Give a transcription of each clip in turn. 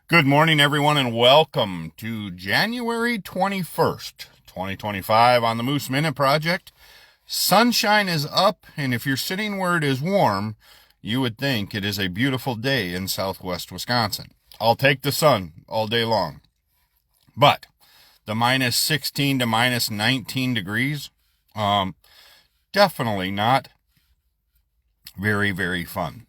Good morning, everyone, and welcome to January 21st, 2025 on the Moose Minute Project. Sunshine is up, and if you're sitting where it is warm, you would think it is a beautiful day in southwest Wisconsin. I'll take the sun all day long. But the minus 16 to minus 19 degrees, definitely not very, very fun.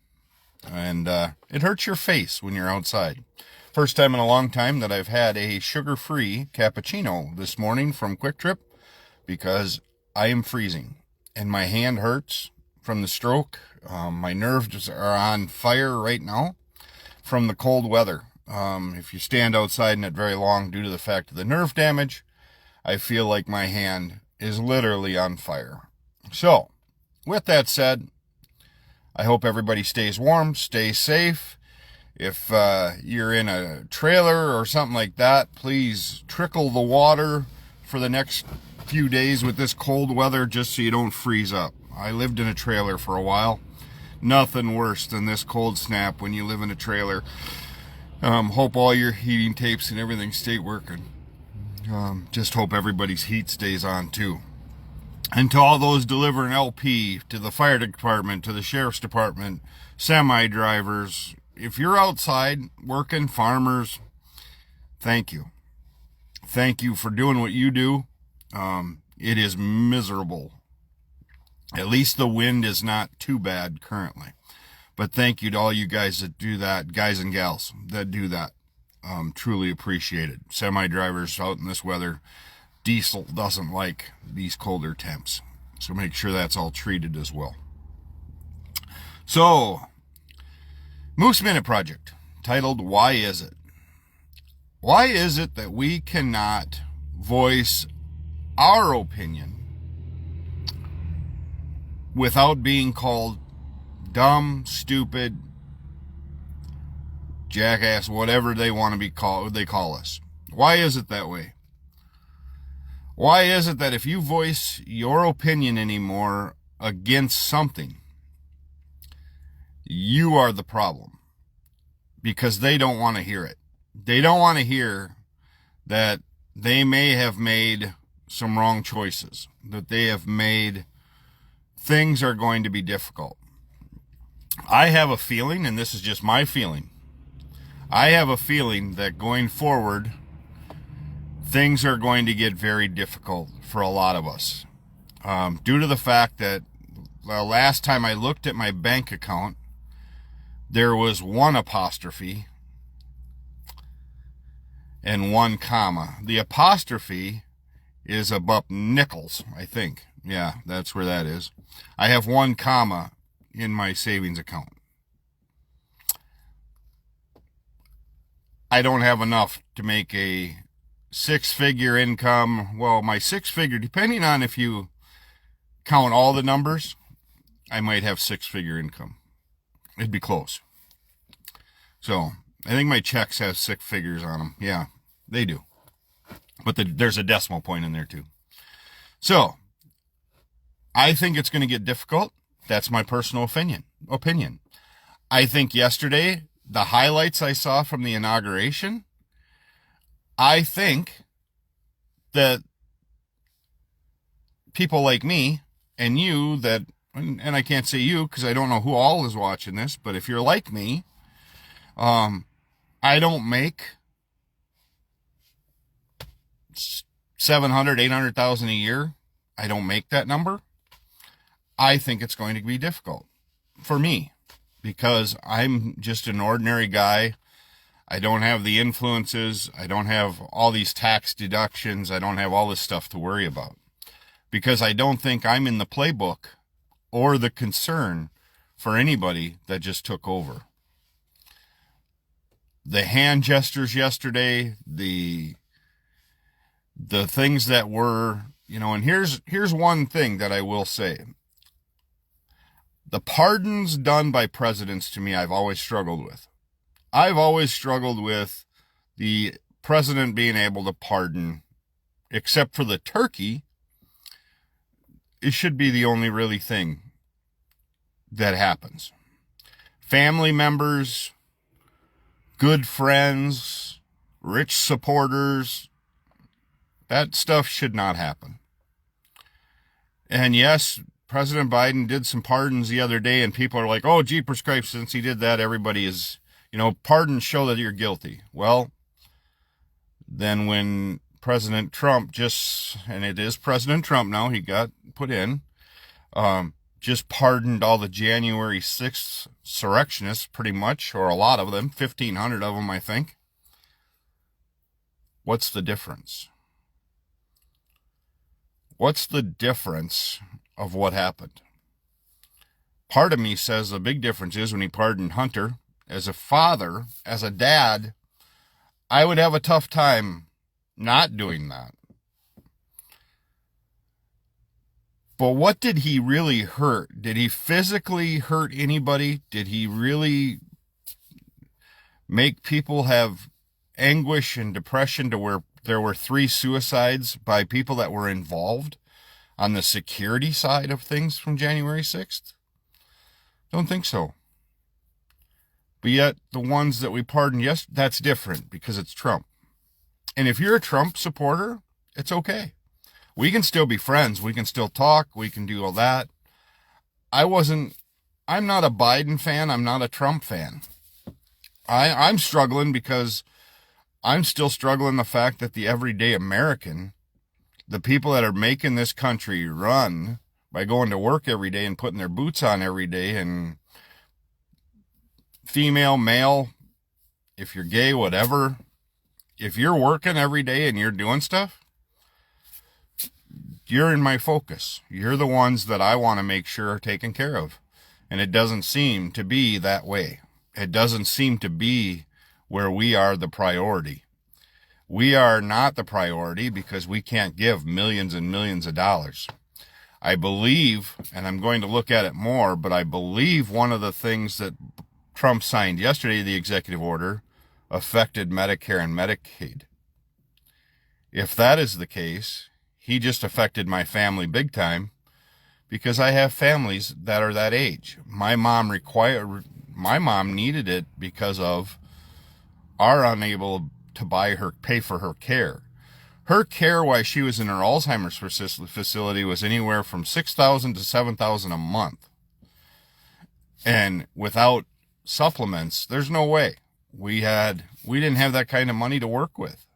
And it hurts your face when you're outside. First time in a long time that I've had a sugar-free cappuccino this morning from Quick Trip because I am freezing and my hand hurts from the stroke. My nerves are on fire right now from the cold weather. If you stand outside in it very long due to the fact of the nerve damage, I feel like my hand is literally on fire. So, with that said, I hope everybody stays warm, stays safe. If you're in a trailer or something like that, please trickle the water for the next few days with this cold weather just so you don't freeze up. I lived in a trailer for a while. Nothing worse than this cold snap when you live in a trailer. Hope all your heating tapes and everything stay working. Just hope everybody's heat stays on too. And to all those delivering LP, to the fire department, to the sheriff's department, semi-drivers, if you're outside working, farmers, thank you. Thank you for doing what you do. It is miserable. At least the wind is not too bad currently. But thank you to all you guys that do that, guys and gals that do that. Truly appreciate it. Semi-drivers out in this weather, diesel doesn't like these colder temps. So make sure that's all treated as well. So, Moose Minute Project, titled, Why Is It? Why is it that we cannot voice our opinion without being called dumb, stupid, jackass, whatever they want to be called, they call us? Why is it that way? Why is it that if you voice your opinion anymore against something, you are the problem? Because they don't want to hear it. They don't want to hear that they may have made some wrong choices, that they have made things are going to be difficult. I have a feeling, and this is just my feeling, I have a feeling that going forward, things are going to get very difficult for a lot of us. Due to the fact that the last time I looked at my bank account, there was one apostrophe and one comma. The apostrophe is above nickels, I think. Yeah, that's where that is. I have one comma in my savings account. I don't have enough to make a six-figure income. Well, my six-figure, depending on if you count all the numbers, I might have six-figure income. It'd be close. So, I think my checks have six figures on them. Yeah, they do. But there's a decimal point in there too. So, I think it's going to get difficult. That's my personal opinion. I think yesterday, the highlights I saw from the inauguration, I think that people like me and you that, and I can't say you because I don't know who all is watching this, but if you're like me, I don't make 700, 800,000 a year. I don't make that number. I think it's going to be difficult for me because I'm just an ordinary guy. I don't have the influences. I don't have all these tax deductions. I don't have all this stuff to worry about because I don't think I'm in the playbook or the concern for anybody that just took over. The hand gestures yesterday, the things that were, and here's one thing that I will say. The pardons done by presidents to me, I've always struggled with. I've always struggled with the president being able to pardon, except for the turkey. It should be the only really thing that happens. Family members, good friends, rich supporters. That stuff should not happen. And yes, President Biden did some pardons the other day, and people are like, oh, jeepers creepers, since he did that, everybody is, pardons show that you're guilty. Well, then when President Trump and it is President Trump now, he got put in, just pardoned all the January 6th insurrectionists pretty much, or a lot of them, 1,500 of them, I think. What's the difference? What's the difference of what happened? Part of me says the big difference is when he pardoned Hunter. As a father, as a dad, I would have a tough time not doing that. But what did he really hurt? Did he physically hurt anybody? Did he really make people have anguish and depression to where there were 3 suicides by people that were involved on the security side of things from January 6th? Don't think so. But yet, the ones that we pardoned, yes, that's different because it's Trump. And if you're a Trump supporter, it's okay. We can still be friends. We can still talk. We can do all that. I'm not a Biden fan. I'm not a Trump fan. I'm struggling because I'm still struggling the fact that the everyday American, the people that are making this country run by going to work every day and putting their boots on every day, and female, male, if you're gay, whatever, if you're working every day and you're doing stuff, you're in my focus. You're the ones that I want to make sure are taken care of. And it doesn't seem to be that way. It doesn't seem to be where we are the priority. We are not the priority because we can't give millions and millions of dollars. I believe, and I'm going to look at it more, but I believe one of the things that Trump signed yesterday, the executive order, affected Medicare and Medicaid. If that is the case, he just affected my family big time because I have families that are that age. My mom needed it because of our unable to pay for her care. Her care while she was in her Alzheimer's facility was anywhere from $6,000 to $7,000 a month. And without supplements, there's no way. We didn't have that kind of money to work with.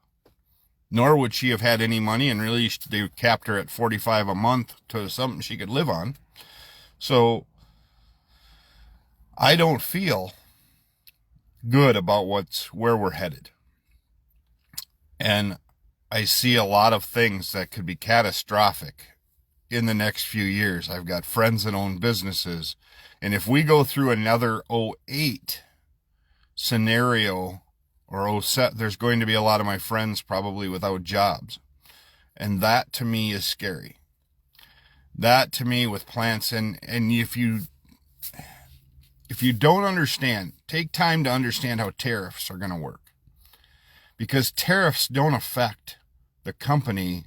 Nor would she have had any money, and really they capped her at $45 a month to something she could live on. So I don't feel good about where we're headed. And I see a lot of things that could be catastrophic in the next few years. I've got friends that own businesses. And if we go through another '08 scenario or '07, there's going to be a lot of my friends probably without jobs. And that to me is scary. That to me with plants, and if you don't understand, take time to understand how tariffs are going to work. Because tariffs don't affect the company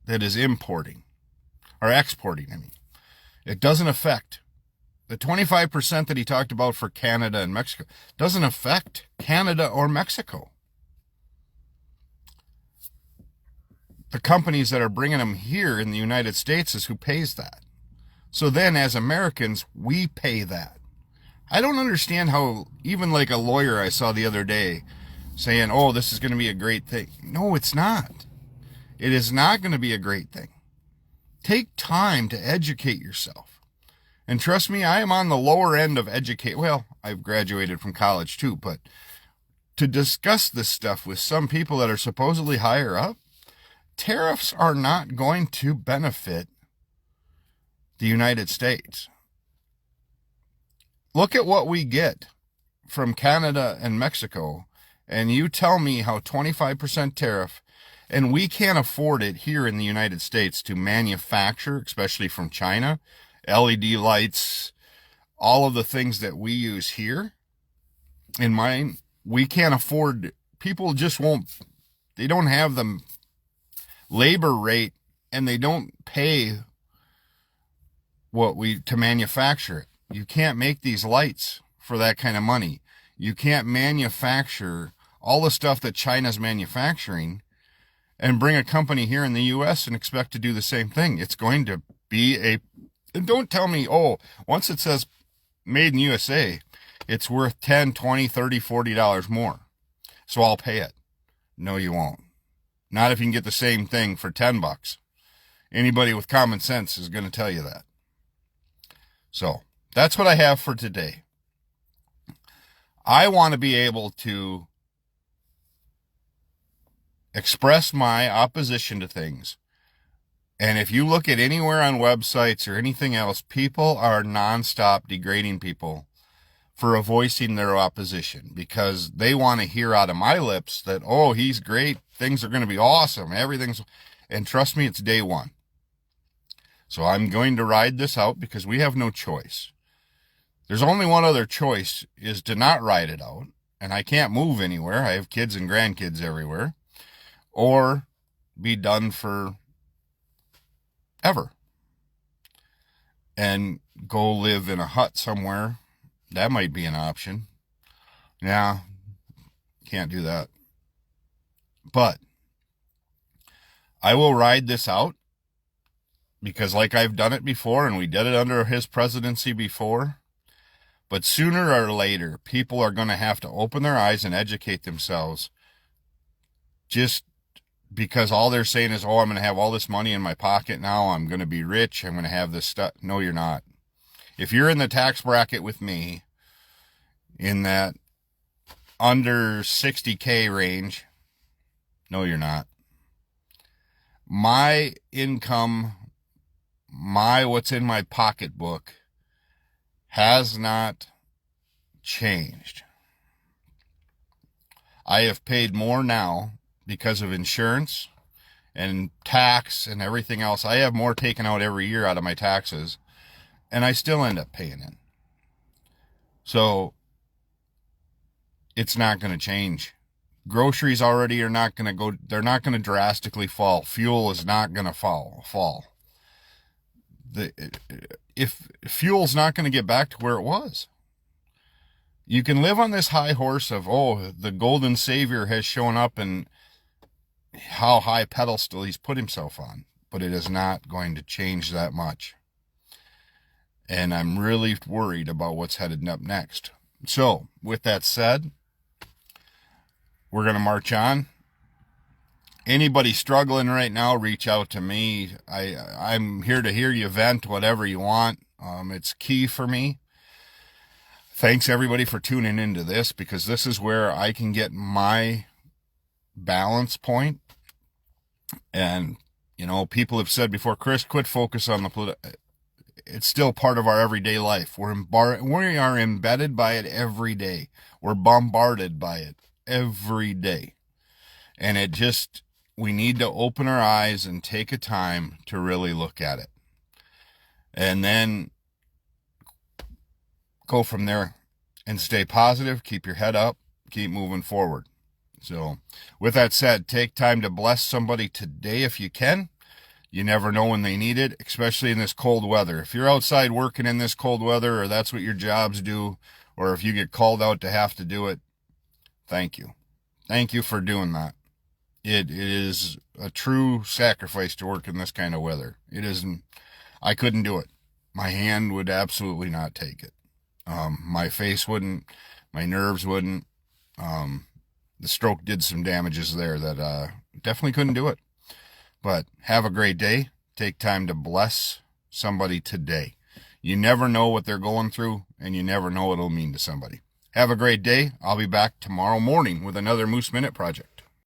that is importing or exporting. It doesn't affect the 25% that he talked about for Canada and Mexico. Doesn't affect Canada or Mexico. The companies that are bringing them here in the United States is who pays that. So then as Americans, we pay that. I don't understand how even like a lawyer I saw the other day saying, oh, this is going to be a great thing. No, it's not. It is not going to be a great thing. Take time to educate yourself. And trust me, I am on the lower end of educate. Well, I've graduated from college too, but to discuss this stuff with some people that are supposedly higher up, tariffs are not going to benefit the United States. Look at what we get from Canada and Mexico, and you tell me how 25% tariff, and we can't afford it here in the United States to manufacture, especially from China, LED lights, all of the things that we use here. In mine, we can't afford, people just won't, they don't have the labor rate, and they don't pay to manufacture it. You can't make these lights for that kind of money. You can't manufacture all the stuff that China's manufacturing and bring a company here in the U.S. and expect to do the same thing. It's going to be and don't tell me, oh, once it says made in USA, it's worth $10, $20, $30, $40 more. So I'll pay it. No, you won't. Not if you can get the same thing for $10. Anybody with common sense is going to tell you that. So that's what I have for today. I want to be able to express my opposition to things. And if you look at anywhere on websites or anything else, people are nonstop degrading people for voicing their opposition because they want to hear out of my lips that, oh, he's great, things are going to be awesome, and trust me, it's day one. So I'm going to ride this out because we have no choice. There's only one other choice, is to not ride it out, and I can't move anywhere. I have kids and grandkids everywhere, or be done for ever and go live in a hut somewhere. That might be an option. Yeah, can't do that. But I will ride this out because like I've done it before, and we did it under his presidency before. But sooner or later, people are going to have to open their eyes and educate themselves. Just because all they're saying is, oh, I'm going to have all this money in my pocket now, I'm going to be rich, I'm going to have this stuff. No, you're not. If you're in the tax bracket with me, in that under 60K range, no, you're not. My income, what's in my pocketbook has not changed. I have paid more now because of insurance and tax and everything else. I have more taken out every year out of my taxes, and I still end up paying it. So it's not going to change. Groceries already are not going to go, they're not going to drastically fall. Fuel is not going to fall. If fuel's not going to get back to where it was. You can live on this high horse of, oh, the golden savior has shown up and how high pedestal he's put himself on, but it is not going to change that much. And I'm really worried about what's headed up next. So with that said, we're going to march on. Anybody struggling right now, reach out to me. I'm here to hear you vent, whatever you want. It's key for me. Thanks everybody for tuning into this, because this is where I can get my balance point. And, you know, people have said before, Chris, quit focus on the it's still part of our everyday life. We are embedded by it every day. We're bombarded by it every day. And we need to open our eyes and take a time to really look at it. And then go from there and stay positive, keep your head up, keep moving forward. So with that said, take time to bless somebody today if you can. You never know when they need it, especially in this cold weather. If you're outside working in this cold weather, or that's what your jobs do, or if you get called out to have to do it, thank you. Thank you for doing that. It is a true sacrifice to work in this kind of weather. It isn't. I couldn't do it. My hand would absolutely not take it. My face wouldn't. My nerves wouldn't. The stroke did some damages there that definitely couldn't do it. But have a great day. Take time to bless somebody today. You never know what they're going through, and you never know what it'll mean to somebody. Have a great day. I'll be back tomorrow morning with another Moose Minute project.